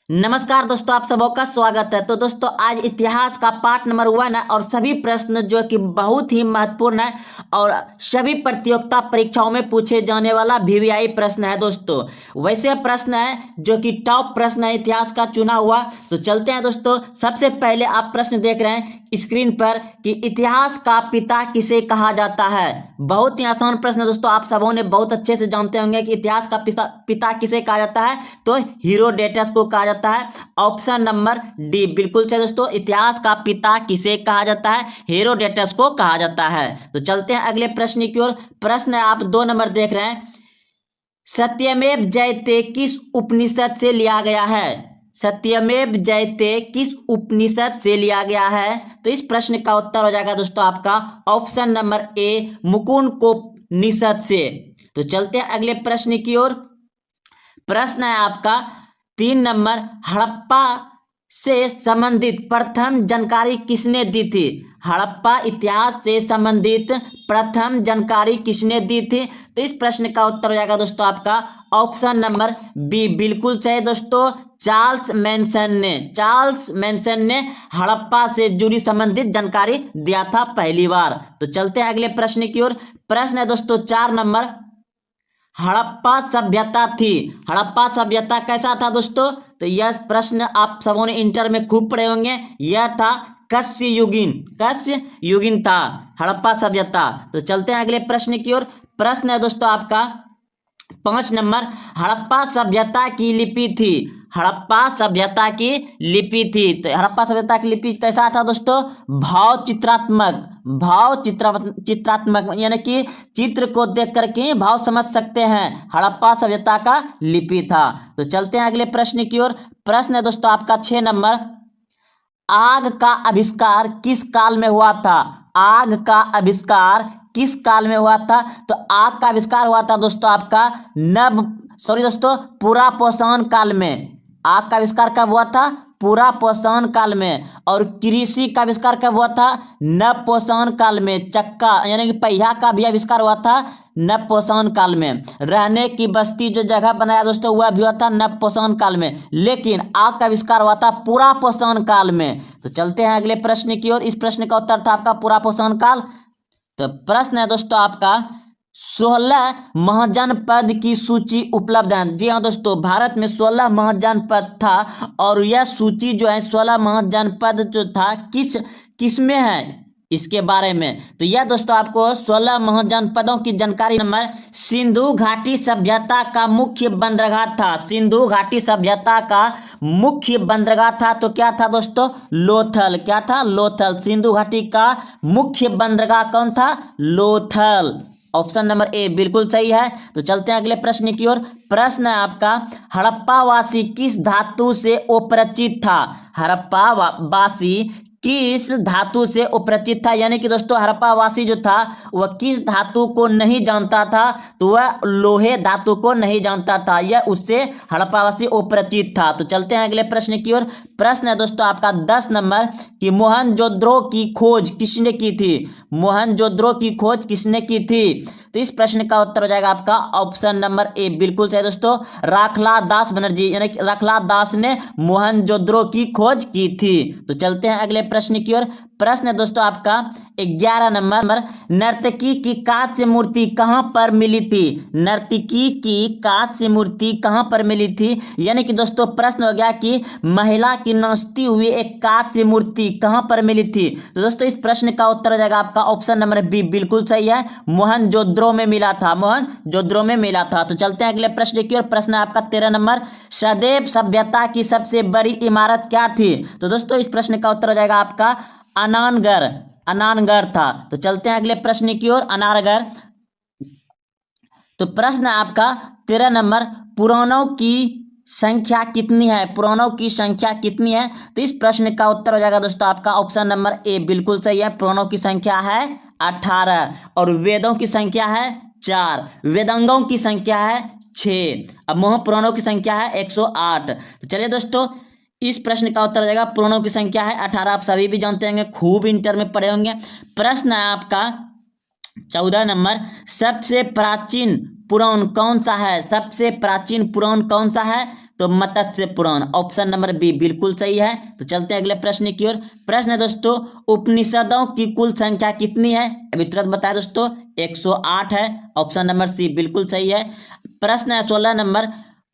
नमस्कार दोस्तों, आप सबों का स्वागत है। तो दोस्तों आज इतिहास का पार्ट नंबर 1 है और सभी प्रश्न जो कि बहुत ही महत्वपूर्ण है और सभी प्रतियोगिता परीक्षाओं में पूछे जाने वाला वीवीआई प्रश्न है। दोस्तों वैसे प्रश्न है जो कि टॉप प्रश्न है इतिहास का चुना हुआ। तो चलते हैं दोस्तों। सबसे पहले आप प्रश्न देख रहे हैं स्क्रीन पर कि इतिहास का पिता किसे कहा जाता है। बहुत ही आसान प्रश्न है दोस्तों, आप सबों ने बहुत अच्छे से जानते होंगे कि इतिहास का पिता किसे कहा जाता है। तो हीरोडेटस को कहा जाता है। ऑप्शन नंबर डी बिल्कुल सही दोस्तों। इतिहास का पिता किसे कहा जाता है? हेरोडेटस को कहा जाता है। तो चलते हैं अगले प्रश्न की ओर। प्रश्न आप 2 नंबर देख रहे हैं। सत्यमेव जयते किस उपनिषद से लिया गया है? सत्यमेव जयते किस उपनिषद से लिया गया है? तो इस प्रश्न का उत्तर हो जाएगा दोस्तों आपका ऑप्शन नंबर ए मुकुंदकोपनिषद से। तो चलते हैं अगले प्रश्न की ओर। प्रश्न है आपका 3 नंबर। हड़प्पा से संबंधित प्रथम जानकारी किसने दी थी? हड़प्पा इतिहास से संबंधित प्रथम जानकारी किसने दी थी? तो इस प्रश्न का उत्तर हो जाएगा दोस्तों आपका ऑप्शन नंबर बी बिल्कुल सही दोस्तों। चार्ल्स मैनसन ने हड़प्पा से जुड़ी संबंधित जानकारी दिया था पहली बार। तो चलते हैं अगले प्रश्न की ओर। प्रश्न है दोस्तों 4 नंबर। हड़प्पा सभ्यता थी। हड़प्पा सभ्यता कैसा था दोस्तों? तो यह प्रश्न आप सबों ने इंटर में खूब पढ़े होंगे। यह था कस्य युगीन था हड़प्पा सभ्यता। तो चलते हैं अगले प्रश्न की ओर। प्रश्न है दोस्तों आपका 5 नंबर। हड़प्पा सभ्यता की लिपि थी। हड़प्पा सभ्यता की लिपि थी। तो हड़प्पा सभ्यता की लिपि कैसा था दोस्तों? चित्रात्मक यानी कि चित्र को देख करके भाव समझ सकते हैं। हड़प्पा सभ्यता का लिपि था। तो चलते हैं अगले प्रश्न की ओर। प्रश्न है दोस्तों आपका 6 नंबर। आग का आविष्कार किस काल में हुआ था? आग का आविष्कार किस काल में हुआ था? तो आग का आविष्कार हुआ था दोस्तों आपका पुरापोषण काल में। आग का आविष्कार कब हुआ था? पुरापोषण काल में। और कृषि का आविष्कार कब हुआ था? नवपोषण काल में। चक्का यानी कि पहिया का भी आविष्कार हुआ था नवपोषण काल में। रहने की बस्ती जो जगह बनाया दोस्तों वह भी हुआ था नवपोषण काल में। लेकिन आग का आविष्कार हुआ था पुरापोषण काल में। तो चलते हैं अगले प्रश्न की ओर। इस प्रश्न का उत्तर था आपका पुरापोषण काल। तो प्रश्न है दोस्तों आपका 16 महाजनपद की सूची उपलब्ध है। जी हाँ दोस्तों, भारत में 16 महाजनपद था और यह सूची जो है 16 महाजनपद जो था किस में है इसके बारे में। तो यह दोस्तों आपको 16 महाजनपदों की जानकारी। नंबर। सिंधु घाटी सभ्यता का मुख्य बंदरगाह था। सिंधु घाटी सभ्यता का मुख्य बंदरगाह था तो क्या था दोस्तों? लोथल। क्या था? लोथल। सिंधु घाटी का मुख्य बंदरगाह कौन था? लोथल। ऑप्शन नंबर ए बिल्कुल सही है। तो चलते हैं अगले प्रश्न की ओर। प्रश्न है आपका हड़प्पावासी किस धातु से अपरिचित था? हड़प्पावासी किस धातु से अपरिचित था? यानी कि दोस्तों हड़प्पावासी जो था वह किस धातु को नहीं जानता था? तो वह लोहे धातु को नहीं जानता था। यह उससे हड़प्पावासी अपरिचित था। तो चलते हैं अगले प्रश्न की ओर। प्रश्न है दोस्तों आपका 10 नंबर कि मोहनजोदड़ो की खोज किसने की थी? मोहनजोदड़ो की खोज किसने की थी? तो इस प्रश्न का उत्तर हो जाएगा आपका ऑप्शन नंबर ए बिल्कुल सही दोस्तों। राखला दास बनर्जी यानी कि राखला दास ने मोहनजोदड़ो की खोज की थी। तो चलते हैं अगले प्रश्न की ओर। प्रश्न है दोस्तों आपका 11 नंबर। नर्तकी की कांस्य मूर्ति कहां पर मिली थी? नर्तकी की कांस्य मूर्ति कहां पर मिली थी? यानी कि दोस्तों प्रश्न हो गया कि महिला की नाचती हुई एक कांस्य मूर्ति कहां पर मिली थी? तो दोस्तों इस प्रश्न का उत्तर हो जाएगा आपका ऑप्शन नंबर बी बिल्कुल सही है। मोहनजोदड़ो में मिला था। मोहनजोदड़ो में मिला था। तो चलते हैं अगले प्रश्न की ओर। प्रश्न है आपका 13 नंबर। सदैव सभ्यता की सबसे बड़ी इमारत क्या थी? तो दोस्तों इस प्रश्न का उत्तर हो जाएगा आपका अनानगढ़ था। तो चलते हैं अगले प्रश्न की ओर। अनारगढ़। तो प्रश्न आपका 13 नंबर। पुराणों की संख्या कितनी है? पुराणों की संख्या कितनी है? तो इस प्रश्न का उत्तर हो जाएगा दोस्तों आपका ऑप्शन नंबर ए बिल्कुल सही है। पुराणों की संख्या है 18 और वेदों की संख्या है 4। वेदांगों की संख्या है 6। अब महापुराणों की संख्या है 108। तो चलिए दोस्तों इस प्रश्न का उत्तर हो जाएगा पुराणों की संख्या है 18। आप सभी भी जानते होंगे, खूब इंटर में पढ़े होंगे। प्रश्न है आपका 14 नंबर। सबसे प्राचीन पुराण कौन सा है? सबसे प्राचीन पुराण कौन सा है? तो मत्स्य पुराण, ऑप्शन नंबर बी बिल्कुल सही है। तो चलते हैं अगले प्रश्न की ओर। प्रश्न है दोस्तों, उपनिषदों की कुल संख्या कितनी है? अभी तुरंत बताएं दोस्तों, 108 है, ऑप्शन नंबर सी बिल्कुल सही है। प्रश्न है 16 नंबर,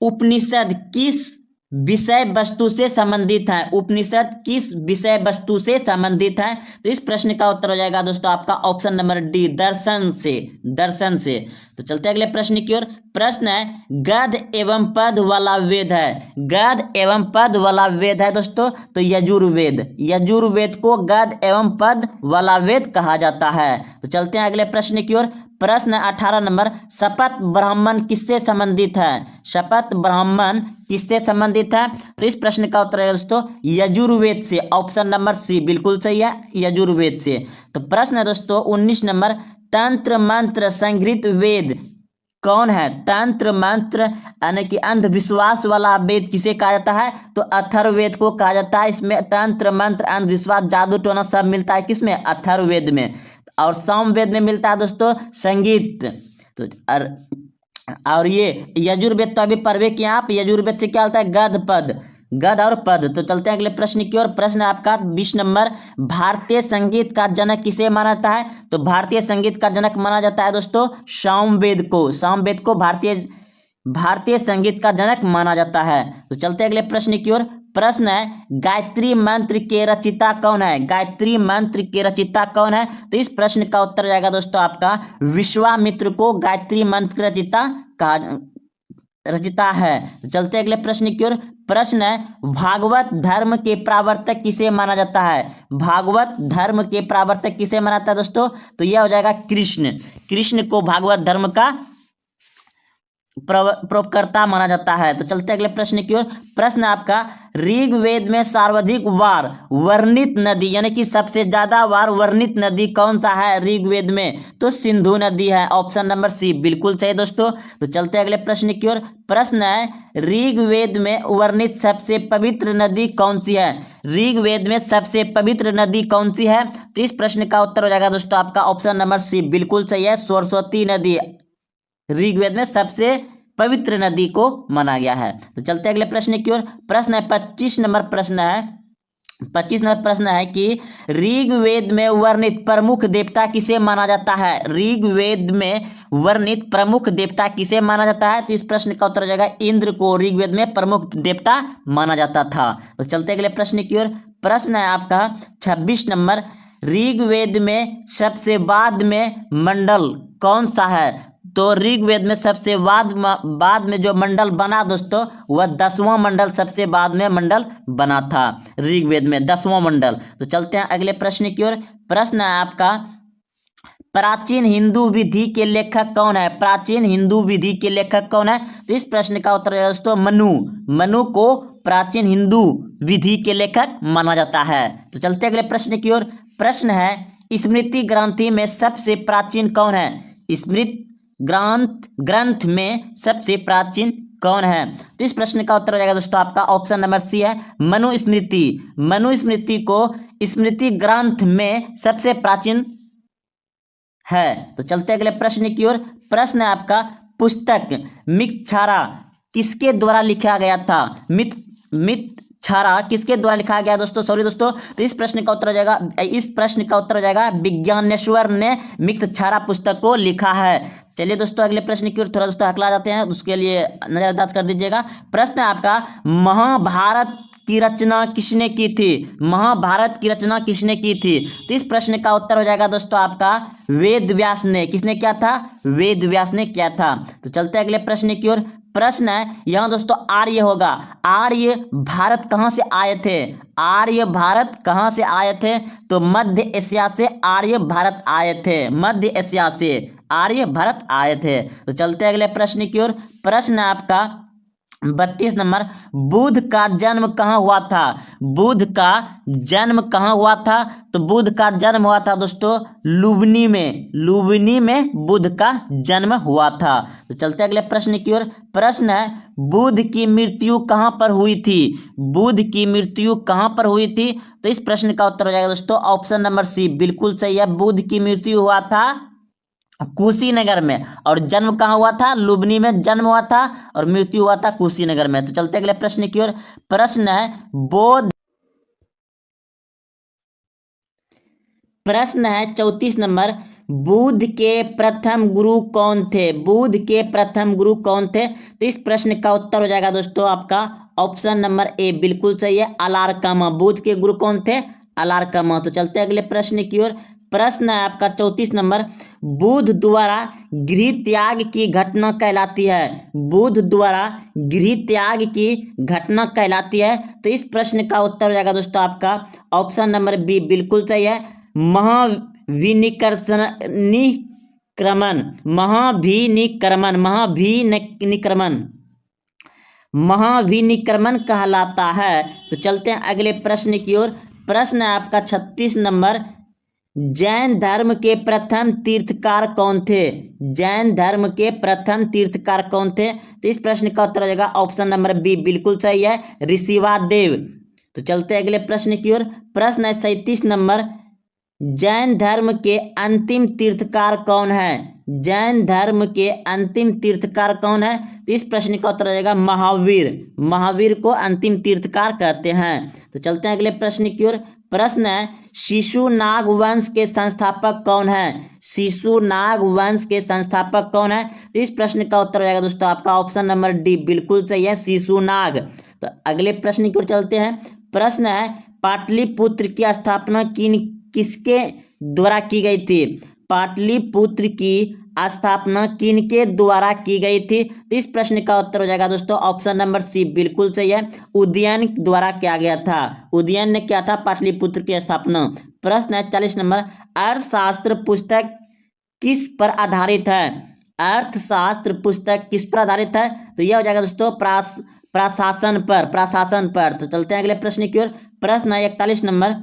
उपनिषद किस विषय वस्तु से संबंधित है? उपनिषद किस विषय वस्तु से संबंधित है? तो इस प्रश्न का उत्तर हो जाएगा दोस्तों आपका ऑप्शन नंबर डी, दर्शन से, दर्शन से। तो चलते हैं अगले प्रश्न की ओर। प्रश्न है, गद्य एवं पद वाला वेद है, गद्य एवं पद वाला वेद है दोस्तों, तो यजुर्वेद, यजुर्वेद को गद्य एवं पद वाला वेद कहा जाता है। तो चलते हैं अगले प्रश्न की ओर। प्रश्न 18 नंबर, शपथ ब्राह्मण किससे संबंधित है? शपथ ब्राह्मण किससे संबंधित है? तो इस प्रश्न का उत्तर है दोस्तों यजुर्वेद से, ऑप्शन नंबर सी बिल्कुल सही है, यजुर्वेद से। तो प्रश्न है दोस्तों 19 नंबर, तंत्र मंत्र संगृहीत वेद कौन है? तंत्र मंत्र यानी कि अंधविश्वास वाला वेद किसे कहा जाता है? तो अथर्ववेद को कहा जाता है। इसमें तंत्र मंत्र अंधविश्वास जादू टोना सब मिलता है किसमें? अथर्ववेद में। और सामवेद में मिलता है दोस्तों संगीत। तो और ये यजुर्वेद तो अभी पढ़वे किए आप, यजुर्वेद से क्या होता है? गद्य पद, गद्य और पद। तो चलते हैं अगले प्रश्न की ओर। प्रश्न आपका 20 नंबर, भारतीय संगीत का जनक किसे माना जाता है? तो भारतीय संगीत का जनक माना जाता है दोस्तों सामवेद को, सामवेद को भारतीय संगीत का जनक माना जाता है। तो चलते हैं अगले प्रश्न की ओर। प्रश्न है, गायत्री मंत्र के रचिता कौन है? गायत्री मंत्र के रचिता कौन है? तो इस प्रश्न का उत्तर जाएगा दोस्तों आपका विश्वामित्र को गायत्री मंत्र के रचिता है। तो चलते अगले प्रश्न की ओर। प्रश्न है, भागवत धर्म के प्रवर्तक किसे माना जाता है? भागवत धर्म के प्रवर्तक किसे माना जाता है दोस्तों? तो यह हो जाएगा कृष्ण, कृष्ण को भागवत धर्म का प्रवक्ता माना जाता है। तो चलते अगले प्रश्न की ओर। प्रश्न आपका, ऋग्वेद में सर्वाधिक बार वर्णित नदी यानी कि सबसे ज्यादा बार वर्णित नदी कौन सा है ऋग्वेद में? तो सिंधु नदी है, ऑप्शन नंबर सी बिल्कुल सही दोस्तों। तो चलते अगले प्रश्न की ओर। प्रश्न है, ऋग्वेद में वर्णित सबसे पवित्र नदी कौन सी है? ऋग्वेद में सबसे पवित्र नदी कौन सी है? तो इस प्रश्न का उत्तर हो जाएगा दोस्तों आपका ऑप्शन नंबर सी बिल्कुल सही है, सरस्वती नदी ऋग्वेद में सबसे पवित्र नदी को माना गया है। तो चलते अगले प्रश्न की ओर। प्रश्न है 25 नंबर प्रश्न है, 25 नंबर प्रश्न है कि ऋग्वेद में वर्णित प्रमुख देवता किसे माना जाता है? ऋग्वेद में वर्णित प्रमुख देवता किसे माना जाता है? तो इस प्रश्न का उत्तर हो जाएगा इंद्र को ऋग्वेद में प्रमुख देवता माना जाता था। तो चलते अगले प्रश्न की ओर। प्रश्न है आपका 26 नंबर, ऋग्वेद में सबसे बाद में मंडल कौन सा है? तो ऋग्वेद में सबसे बाद में जो मंडल बना दोस्तों वह 10वां मंडल सबसे बाद में मंडल बना था ऋग्वेद में, 10वां मंडल। तो चलते हैं अगले प्रश्न की ओर। प्रश्न है आपका, प्राचीन हिंदू विधि के लेखक कौन है? प्राचीन हिंदू विधि के लेखक कौन है? तो इस प्रश्न का उत्तर है दोस्तों मनु, मनु को प्राचीन हिंदू विधि के लेखक माना जाता है। तो चलते अगले प्रश्न की ओर। प्रश्न है, स्मृति ग्रंथि में सबसे प्राचीन कौन है? स्मृति ग्रंथ में सबसे प्राचीन कौन है? तो इस प्रश्न का उत्तर हो जाएगा दोस्तों आपका ऑप्शन नंबर सी है मनुस्मृति, मनुस्मृति को स्मृति ग्रंथ में सबसे प्राचीन है। तो चलते अगले प्रश्न की ओर। प्रश्न है आपका, पुस्तक मितछारा किसके द्वारा लिखा गया था? मितछारा किसके द्वारा लिखा गया दोस्तों? सॉरी दोस्तों। तो इस प्रश्न का उत्तर हो जाएगा, इस प्रश्न का उत्तर हो जाएगा विज्ञानेश्वर ने मितछारा पुस्तक को लिखा है। चलिए दोस्तों अगले प्रश्न की ओर थोड़ा दोस्तों हकला जाते हैं, उसके लिए नजरअंदाज कर दीजिएगा। प्रश्न है आपका, महाभारत की रचना किसने की थी? महाभारत की रचना किसने की थी? तो इस प्रश्न का उत्तर हो जाएगा दोस्तों आपका वेद व्यास ने। किसने किया था? वेद व्यास ने किया था। तो चलते अगले प्रश्न की ओर। प्रश्न है यहाँ दोस्तों आर्य होगा, आर्य भारत कहाँ से आए थे? आर्य भारत कहाँ से आए थे? तो मध्य एशिया से आर्य भारत आए थे, मध्य एशिया से आर्य भारत आए थे। तो चलते अगले प्रश्न की ओर। प्रश्न है आपका 32 नंबर, बुद्ध का जन्म कहाँ हुआ था? बुद्ध का जन्म कहाँ हुआ था? तो बुद्ध का जन्म हुआ था दोस्तों लुबनी में, लुबनी में बुद्ध का जन्म हुआ था। तो चलते अगले प्रश्न की ओर। प्रश्न है, बुद्ध की मृत्यु कहाँ पर हुई थी? बुद्ध की मृत्यु कहाँ पर हुई थी? तो इस प्रश्न का उत्तर हो जाएगा दोस्तों ऑप्शन नंबर सी बिल्कुल सही है, बुद्ध की मृत्यु हुआ था कुशीनगर में, और जन्म कहाँ हुआ था? लुबनी में जन्म हुआ था और मृत्यु हुआ था कुशीनगर में। तो चलते अगले प्रश्न की ओर। प्रश्न है प्रश्न है 34 नंबर, बुद्ध के प्रथम गुरु कौन थे? बुद्ध के प्रथम गुरु कौन थे? तो इस प्रश्न का उत्तर हो जाएगा दोस्तों आपका ऑप्शन नंबर ए, बिल्कुल सही है, अलारकमा। बुद्ध के गुरु कौन थे? अलारकमा। तो चलते हैं अगले प्रश्न की ओर। प्रश्न है आपका 34 नंबर, बुद्ध द्वारा गृह त्याग की घटना कहलाती है? बुद्ध द्वारा गृह त्याग की घटना कहलाती है? तो इस प्रश्न का उत्तर हो जाएगा दोस्तों आपका ऑप्शन नंबर बी, बिल्कुल सही है, महाविनिक्रमण कहलाता है। तो चलते हैं अगले प्रश्न की ओर। प्रश्न है आपका 36 नंबर, जैन धर्म के प्रथम तीर्थकार कौन थे? जैन धर्म के प्रथम तीर्थकार कौन थे? तो इस प्रश्न का उत्तर हो जाएगा ऑप्शन नंबर बी, बिल्कुल सही है, ऋषिवादेव। तो चलते हैं अगले प्रश्न की ओर। प्रश्न है 37 नंबर, जैन धर्म के अंतिम तीर्थकार कौन है? जैन धर्म के अंतिम तीर्थकार कौन है? तो इस प्रश्न का उत्तर हो जाएगा महावीर। महावीर को अंतिम तीर्थकार कहते हैं। तो चलते हैं अगले प्रश्न की ओर। प्रश्न है, शिशुनाग वंश के संस्थापक कौन है? शिशुनाग वंश के संस्थापक कौन है? तो इस प्रश्न का उत्तर हो जाएगा दोस्तों आपका ऑप्शन नंबर डी, बिल्कुल सही है, शिशुनाग। तो अगले प्रश्न की ओर चलते हैं। प्रश्न है, पाटलिपुत्र की स्थापना किसके द्वारा की गई थी? पाटलिपुत्र की स्थापना किनके द्वारा की गई थी? तो इस प्रश्न का उत्तर हो जाएगा दोस्तों ऑप्शन नंबर सी, बिल्कुल सही है, उदयन द्वारा किया गया था। उदयन ने किया था पाटलिपुत्र की स्थापना। प्रश्न है 40 नंबर, अर्थशास्त्र पुस्तक किस पर आधारित है? अर्थशास्त्र पुस्तक किस पर आधारित है? तो यह हो जाएगा दोस्तों प्रशासन पर। तो चलते हैं अगले प्रश्न की ओर। प्रश्न है 41 नंबर,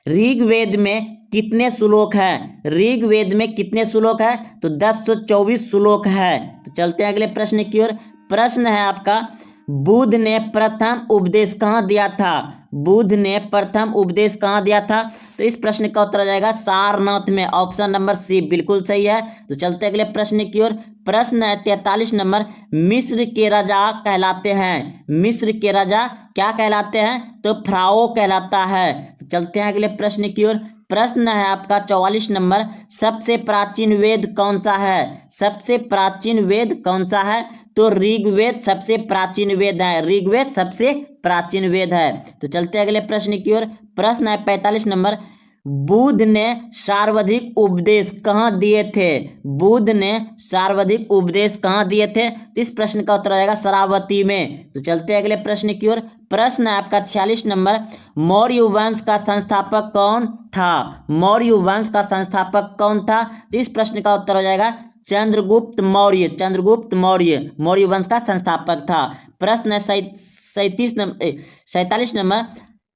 ऋग्वेद में कितने श्लोक है? ऋग्वेद में कितने श्लोक है? तो 1024 श्लोक है। तो चलते हैं अगले प्रश्न की ओर। प्रश्न है आपका, बुद्ध ने प्रथम उपदेश कहाँ दिया था? बुद्ध ने प्रथम उपदेश कहाँ दिया था? तो इस प्रश्न का उत्तर आ जाएगा सारनाथ में, ऑप्शन नंबर सी, बिल्कुल सही है। तो चलते अगले प्रश्न की ओर। प्रश्न है 43 नंबर, मिस्र के राजा कहलाते हैं? मिस्र के राजा क्या कहलाते हैं? तो फाराओ कहलाता है। तो चलते हैं अगले प्रश्न की ओर। प्रश्न है आपका 44 नंबर, सबसे प्राचीन वेद कौन सा है? सबसे प्राचीन वेद कौन सा है? तो ऋग्वेद सबसे प्राचीन वेद है। ऋग्वेद सबसे प्राचीन वेद है। तो चलते अगले प्रश्न की ओर। प्रश्न है 45 नंबर, बुद्ध ने सर्वाधिक उपदेश कहाँ दिए थे? बुद्ध ने सर्वाधिक उपदेश कहाँ दिए थे? तो इस प्रश्न का उत्तर आ जाएगा शरावती में। तो चलते अगले प्रश्न की ओर। प्रश्न है आपका 46 नंबर, मौर्य वंश का संस्थापक कौन था? मौर्य वंश का संस्थापक कौन था? तो इस प्रश्न का उत्तर हो जाएगा चंद्रगुप्त मौर्य। चंद्रगुप्त मौर्य मौर्य वंश का संस्थापक था। प्रश्न है 47 नंबर,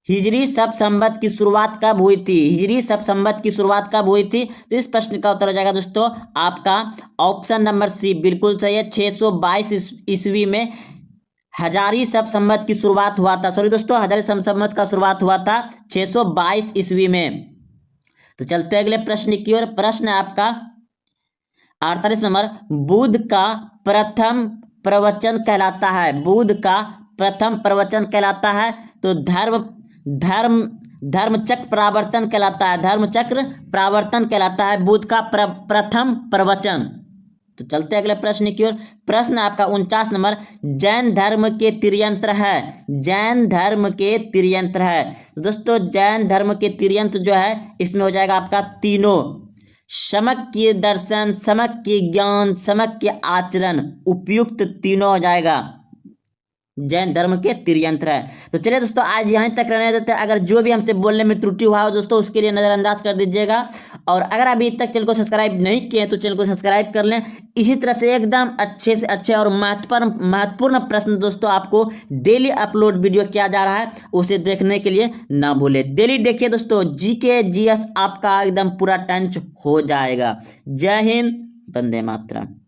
हिजरी सब संवत की शुरुआत कब हुई थी? हिजरी सब संवत की शुरुआत कब हुई थी? तो इस प्रश्न का उत्तर हो जाएगा दोस्तों आपका ऑप्शन नंबर सी, बिल्कुल सही है, 622 ईस्वी में हजारी सब संवत की शुरुआत हुआ था। सॉरी दोस्तों, हजारी सब संवत का शुरुआत हुआ था 622 ईस्वी में। तो चलते अगले प्रश्न की ओर। प्रश्न है आपका 48 नंबर, बुद्ध का प्रथम प्रवचन कहलाता है? बुद्ध का प्रथम प्रवचन कहलाता है तो धर्मचक्र प्रावर्तन कहलाता है। धर्मचक्र प्रावर्तन कहलाता है बुद्ध का प्रथम प्रवचन। तो चलते अगले प्रश्न की ओर। प्रश्न आपका 49 नंबर, जैन धर्म के तिर्यंत्र है? जैन धर्म के तिर्यंत्र है। तो दोस्तों जैन धर्म के तिर्यंत्र जो है इसमें हो जाएगा आपका तीनों, समक्य दर्शन, समक्य ज्ञान, समक्य आचरण, उपयुक्त तीनों हो जाएगा, जैन धर्म के तिर्यंत्र है। तो चलिए दोस्तों आज यहीं तक रहने देते हैं। अगर जो भी हमसे बोलने में त्रुटि हुआ हो दोस्तों उसके लिए नज़रअंदाज कर दीजिएगा। और अगर अभी तक चैनल को सब्सक्राइब नहीं किए तो चैनल को सब्सक्राइब कर लें। इसी तरह से एकदम अच्छे से अच्छे और महत्वपूर्ण प्रश्न दोस्तों आपको डेली अपलोड वीडियो किया जा रहा है, उसे देखने के लिए ना भूलें। डेली देखिए दोस्तों, जीके जीएस आपका एकदम पूरा टंच हो जाएगा। जय हिंद, वंदे मातरम।